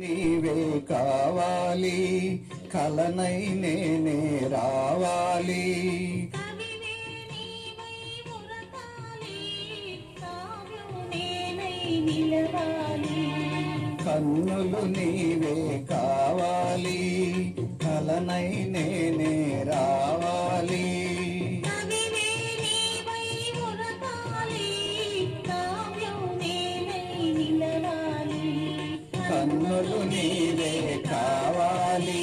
నీవే కావాలి, కలనై నేనే రావాలి. కన్నులు నీవే కావాలి, కలనై నేనే రావాలి. కన్నులు నీవే కావాలి.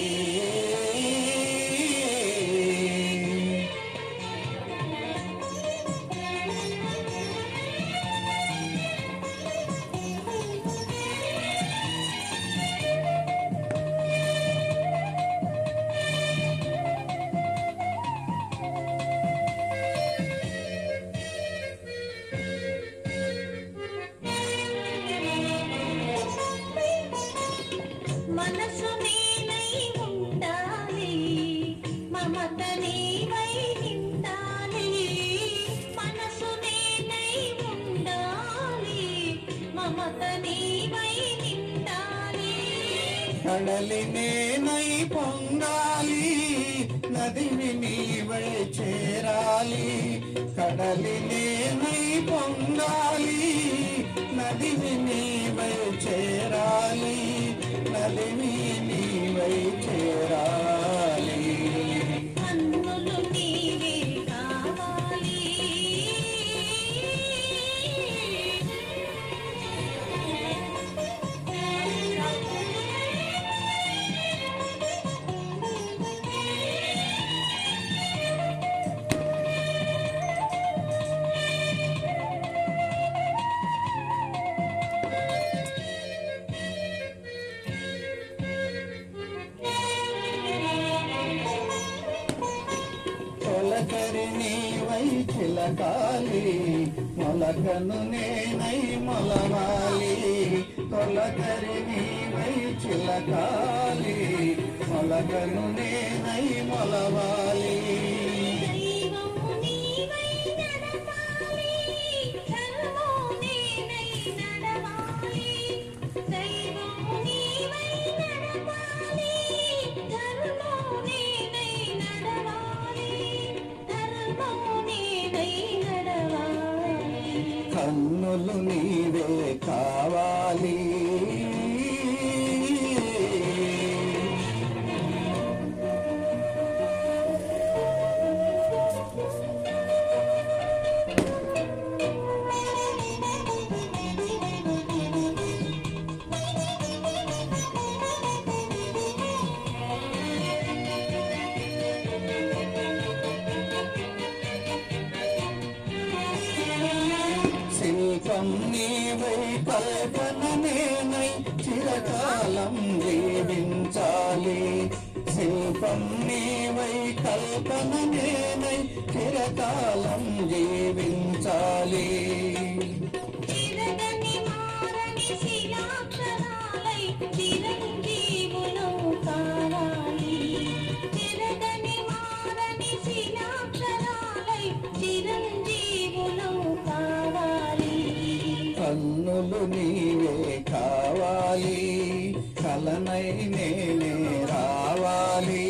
మనసు నీవై ఉండాలి, మమత నీవై నిండాలి. మనసు నీవై ఉండాలి, మమత నీవై నిండాలి. కడలి నేనై పొంగాలి, నదిని నీవై చేరాలి. కడలి నేనై పొంగాలి, నదిని నీవై చేరాలి. నదిని నీవై చేరాలి. కన్నులు నీవే కావాలి. తొలకరి నీవై చిలకాలి, మొలకను నేనై మొలవాలి. తొలకరి నీవై చిలకాలి, మొలకను నేనై మొలవాలి. కన్నులు నీవే కావాలి. శిల్పం నీవై కల్పన నేనై చిరకాలం జీవించాలి. శిల్పం నీవై కల్పన నేనై చిరకాలం జీవించాలి. కన్నులు నీవే కావాలి, కలనై నేనే రావాలి.